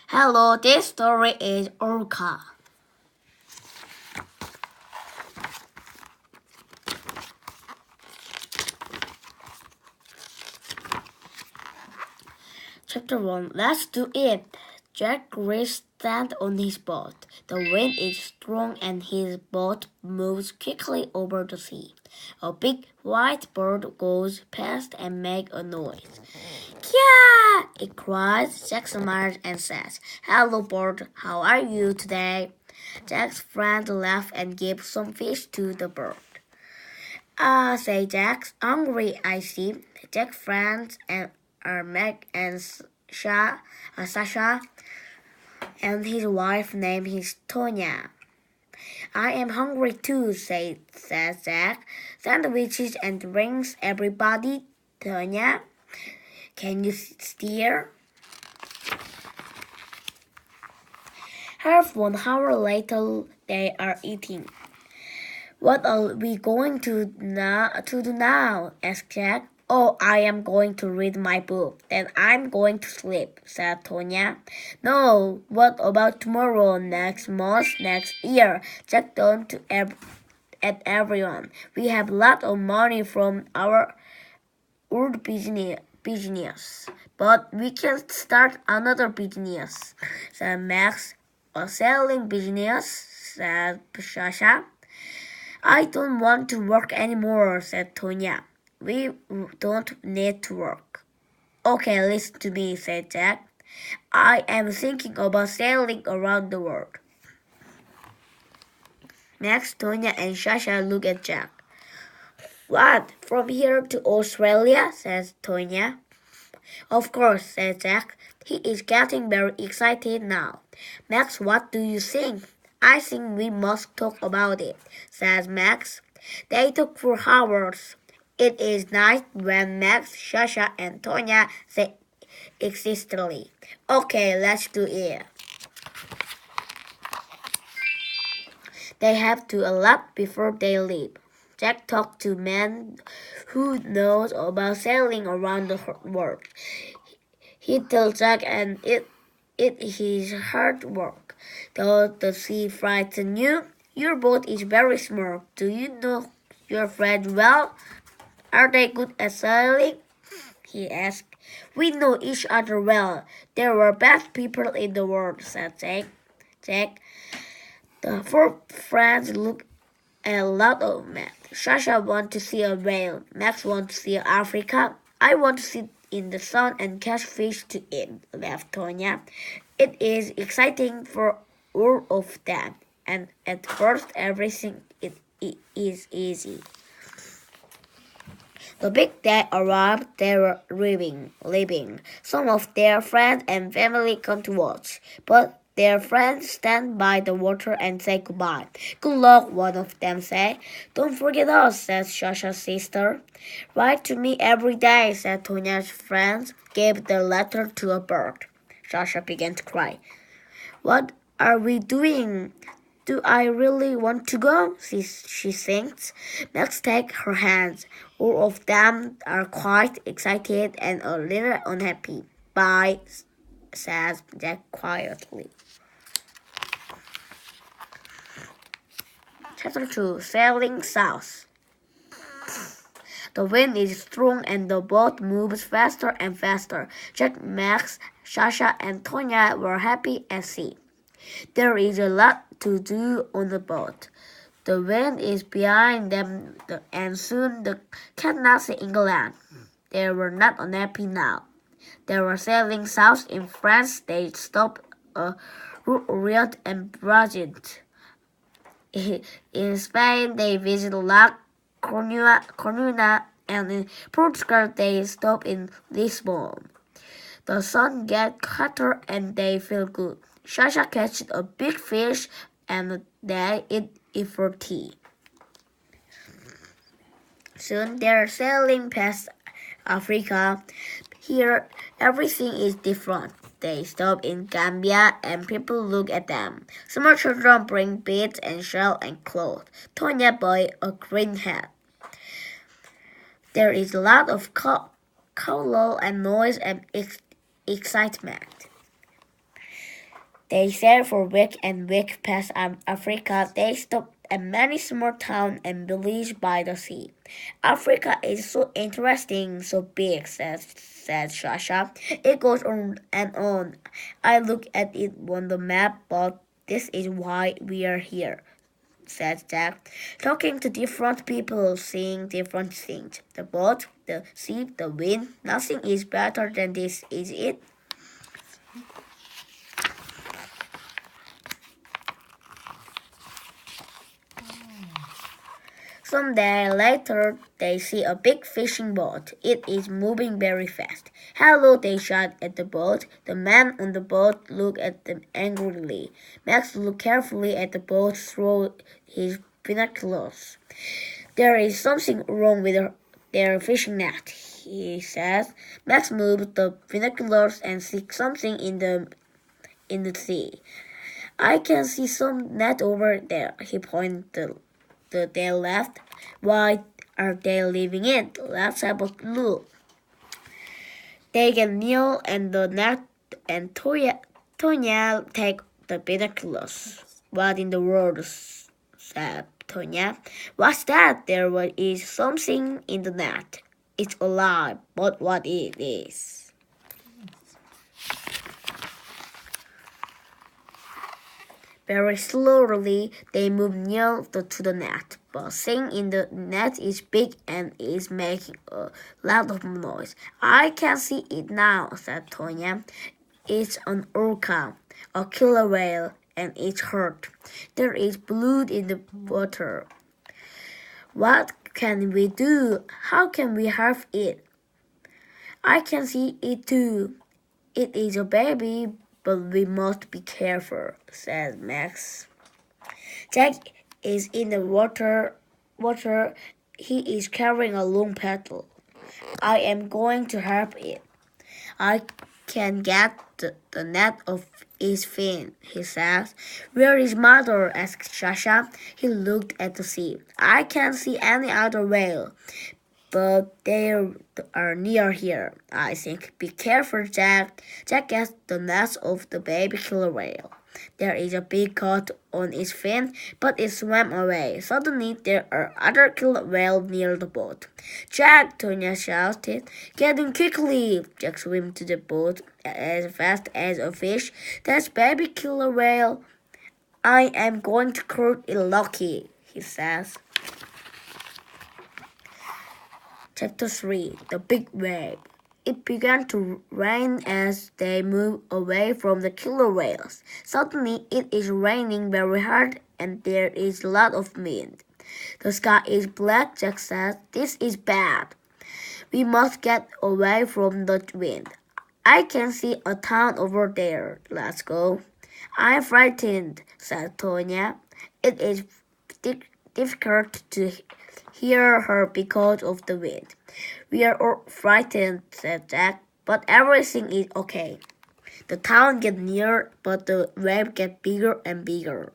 Hello, this story is Orca. Chapter 1. Let's do it. Jack Reese stands on his boat. The wind is strong and his boat moves quickly over the sea. A big white bird goes past and makes a noise. Yeah! It cries. Jack smiles and says, Hello, bird. How are you today? Jack's friend laughs and gives some fish to the bird. Say Jack's hungry, I see. Jack's friends are Meg and Sasha, and his wife named his Tonya. I am hungry too, says Jack. Sandwiches and drinks, everybody. Tonya, can you steer? Half 1 hour later, they are eating. What are we going to do now? Asked Jack. Oh, I am going to read my book. Then I'm going to sleep, said Tonya. No, what about tomorrow, next month, next year? Jack turned at everyone. We have lots of money from our old business, but we can start another business, said Max. A selling business, said Sasha. I don't want to work anymore, said Tonya. We don't need to work. Okay, listen to me, said Jack. I am thinking about sailing around the world. Next, Tonya and Sasha look at Jack. What, from here to Australia? Says Tonya. Of course, said Jack. He is getting very excited now. Max, what do you think? I think we must talk about it, says Max. They talk for hours. It is night when Max, Sasha, and Tonya say excitedly, Okay, let's do it. They have to a lot before they leave. Jack talked to men who knows about sailing around the world. He tells Jack and it is hard work. Does the sea frighten you? Your boat is very small. Do you know your friends well? Are they good at sailing? He asked. We know each other well. There were bad people in the world, said Jack. The four friends looked at a lot of maps. Sasha wants to see a whale. Max wants to see Africa. I want to sit in the sun and catch fish to eat, laughed Tonya. It is exciting for all of them, and at first everything is easy. The big day arrived. They were leaving. Some of their friends and family come to watch, but their friends stand by the water and say goodbye. Good luck, one of them said. Don't forget us, said Sasha's sister. Write to me every day, said Tonya's friends. Gave the letter to a bird. Sasha began to cry. What are we doing? Do I really want to go? She thinks. Max takes her hands. All of them are quite excited and a little unhappy. Bye, says Jack quietly. Chapter 2. Sailing South. The wind is strong and the boat moves faster and faster. Jack, Max, Sasha, and Tonya were happy at sea. There is a lot to do on the boat. The wind is behind them and soon they cannot see England. They were not unhappy now. They were sailing south in France. They stopped Rio and Brazil. In Spain, they visited La Coruña, and in Portugal, they stopped in Lisbon. The sun gets hotter and they feel good. Sasha catches a big fish and they eat it for tea. Soon they're sailing past Africa. Here, everything is different. They stop in Gambia and people look at them. Small children bring beads and shells and clothes. Tonya buys a green hat. There is a lot of color and noise and excitement. They sailed for weeks and weeks past Africa. They stopped at many small towns and villages by the sea. Africa is so interesting, so big, said Shasha. It goes on and on. I look at it on the map, but this is why we are here, said Jack. Talking to different people, seeing different things. The boat, the sea, the wind. Nothing is better than this, is it? Some day later, they see a big fishing boat. It is moving very fast. Hello, they shout at the boat. The man on the boat looked at them angrily. Max looked carefully at the boat through his binoculars. There is something wrong with their fishing net, he says. Max moved the binoculars and sees something in the sea. I can see some net over there, he pointed to their left. Why are they leaving it? Let's have a look. They get Neil and the net and Tonya take the binoculars. What in the world? Said Tonya. What's that? There is something in the net. It's alive, but what it is? Very slowly, they move near to the net. But thing in the net is big and is making a lot of noise. I can see it now, said Tonya. It's an orca, a killer whale, and it's hurt. There is blood in the water. What can we do? How can we help it? I can see it too. It is a baby, but we must be careful, said Max. Jack is in the water. He is carrying a long paddle. I am going to help it. I can get the net off its fin, he says. Where is mother? Asked Shasha. He looked at the sea. I can't see any other whale, but they are near here, I think. Be careful, Jack. Jack gets the net of the baby killer whale. There is a big cut on its fin, but it swam away. Suddenly, there are other killer whales near the boat. Jack, Tonya shouted. Get in quickly! Jack swam to the boat as fast as a fish. That's baby killer whale. I am going to call it Lucky, he says. Chapter 3 The Big Wave. It began to rain as they moved away from the killer whales. Suddenly, it is raining very hard and there is a lot of wind. The sky is black, Jack said. This is bad. We must get away from the wind. I can see a town over there. Let's go. I'm frightened, said Tonya. It is difficult to hear her because of the wind. We are all frightened, said Jack, but everything is okay. The town gets near, but the wave gets bigger and bigger.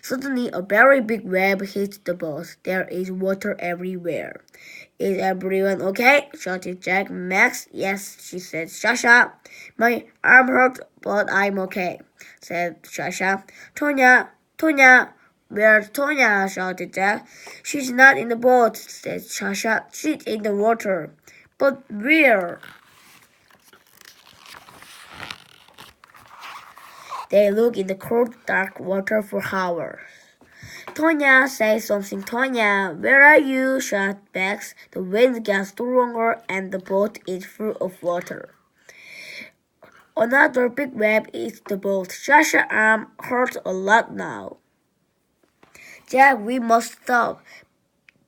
Suddenly, a very big wave hits the boat. There is water everywhere. Is everyone okay? Shouted Jack. Max, yes, she said. Shasha, my arm hurts, but I'm okay, said Shasha. Tonya, where's Tonya? Shouted Jack. She's not in the boat, said Shasha. She's in the water. But where? They look in the cold, dark water for hours. Tonya, say something, Tonya. Where are you? Shouted Max. The wind gets stronger and the boat is full of water. Another big wave hits the boat. Shasha's arm hurts a lot now. Jack, we must stop.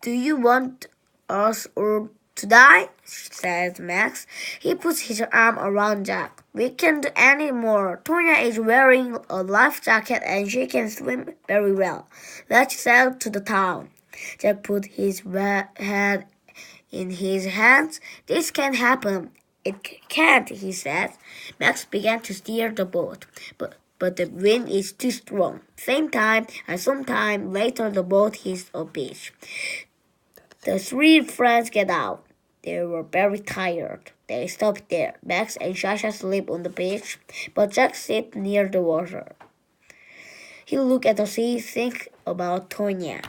Do you want us all to die? Said Max. He puts his arm around Jack. We can't do any more. Tonya is wearing a life jacket and she can swim very well. Let's sail to the town. Jack put his head in his hands. This can't happen. It can't, he said. Max began to steer the boat, but the wind is too strong. Same time, and some time later the boat hits a beach. The three friends get out. They were very tired. They stopped there. Max and Sasha sleep on the beach, but Jack sat near the water. He looked at the sea, think about Tonya.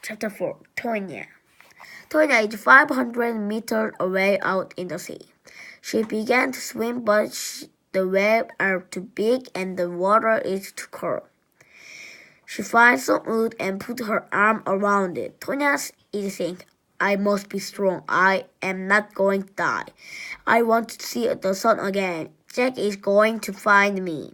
Chapter 4. Tonya. Tonya is 500 meters away out in the sea. She began to swim, but the waves are too big and the water is too cold. She finds some wood and puts her arm around it. Tonya is thinking, I must be strong. I am not going to die. I want to see the sun again. Jack is going to find me.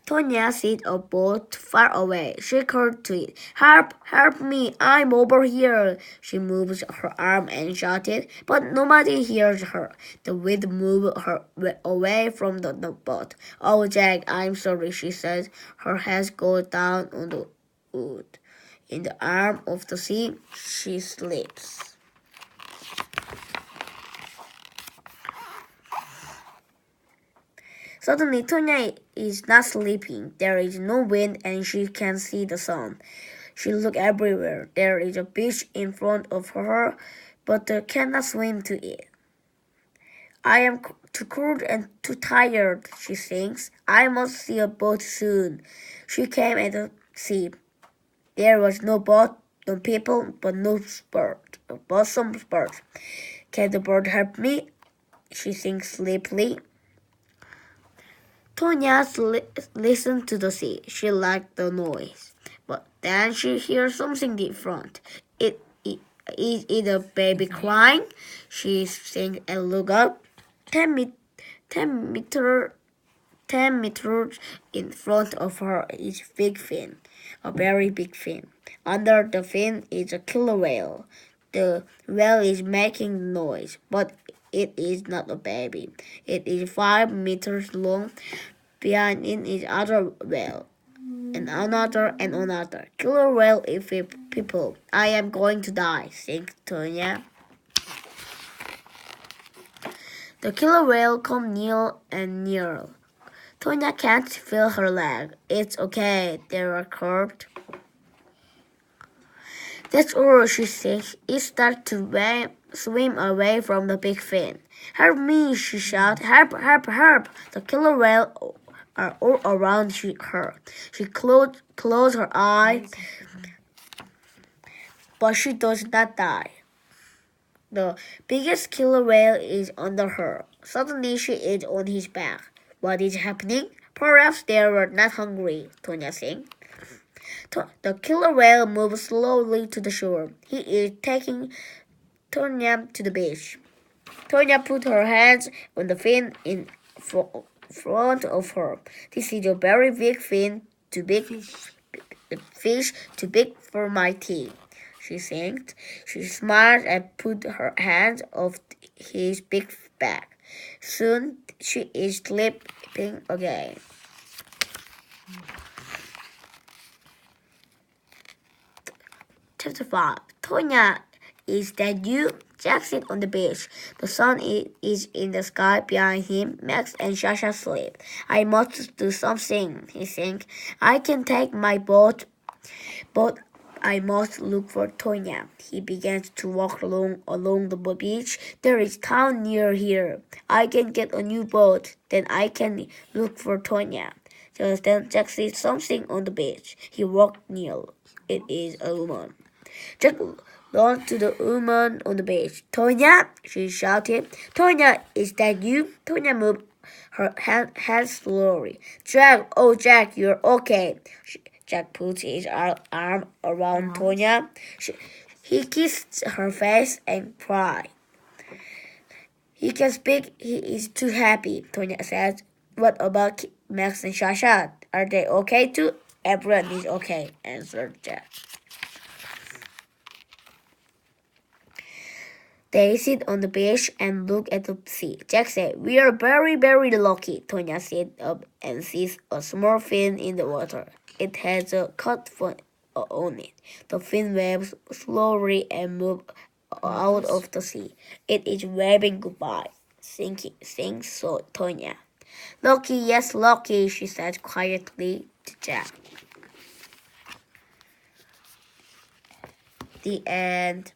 Tonya sees a boat far away. She called to it. Help! Help me! I'm over here! She moves her arm and shouted, but nobody hears her. The wind moved her away from the boat. Oh, Jack, I'm sorry, she says. Her head goes down on the wood. In the arm of the sea, she sleeps. Suddenly, Tonya is not sleeping. There is no wind and she can see the sun. She looks everywhere. There is a beach in front of her, but cannot swim to it. I am too cold and too tired, she thinks. I must see a boat soon. She came at the sea. There was no boat, no people, but some birds. Can the bird help me? She thinks sleepily. Tonya listened to the sea. She liked the noise. But then she hears something different. Is it a baby crying? She thinks and looked up. 10 meters in front of her is big fin, a very big fin. Under the fin is a killer whale. The whale is making noise, but it is not a baby. It is 5 meters long. Behind it is other whale, and another and another. Killer whale is people. I am going to die, thinks Tonya. The killer whale comes near and nearer. Tonya can't feel her leg. It's okay, they are curved. That's all, she thinks. It starts to swim away from the big fin. Help me, she shouts. Help, help, help. The killer whale are all around her. She closes her eyes, but she does not die. The biggest killer whale is under her. Suddenly she is on his back. What is happening? Perhaps they were not hungry, Tonya thinks. The killer whale moves slowly to the shore. He is taking Tonya to the beach. Tonya put her hands on the fin in front of her. This is a very big fin, too big, the fish too big for my teeth, she thinks. She smiled and put her hands off his big back. Soon she is sleeping again. Chapter 5. Tonya, is that you? Jack sits on the beach. The sun is in the sky behind him. Max and Sasha sleep. I must do something, he thinks. I can take my boat, but I must look for Tonya. He begins to walk along the beach. There is town near here. I can get a new boat. Then I can look for Tonya. Just then Jack sees something on the beach. He walked near. It is a woman. Jack ran to the woman on the beach. Tonya, she shouted. Tonya, is that you? Tonya moved her hand slowly. Jack, oh Jack, you're okay. Jack put his arm around Tonya. He kissed her face and cried. He can speak. He is too happy, Tonya said. What about Max and Sasha? Are they okay too? Everyone is okay, answered Jack. They sit on the beach and look at the sea. Jack said, We are very, very lucky. Tonya sits up and sees a small fin in the water. It has a cut on it. The fin waves slowly and moves out of the sea. It is waving goodbye. Thinks so, Tonya. Lucky, yes, lucky, she said quietly to Jack. The end.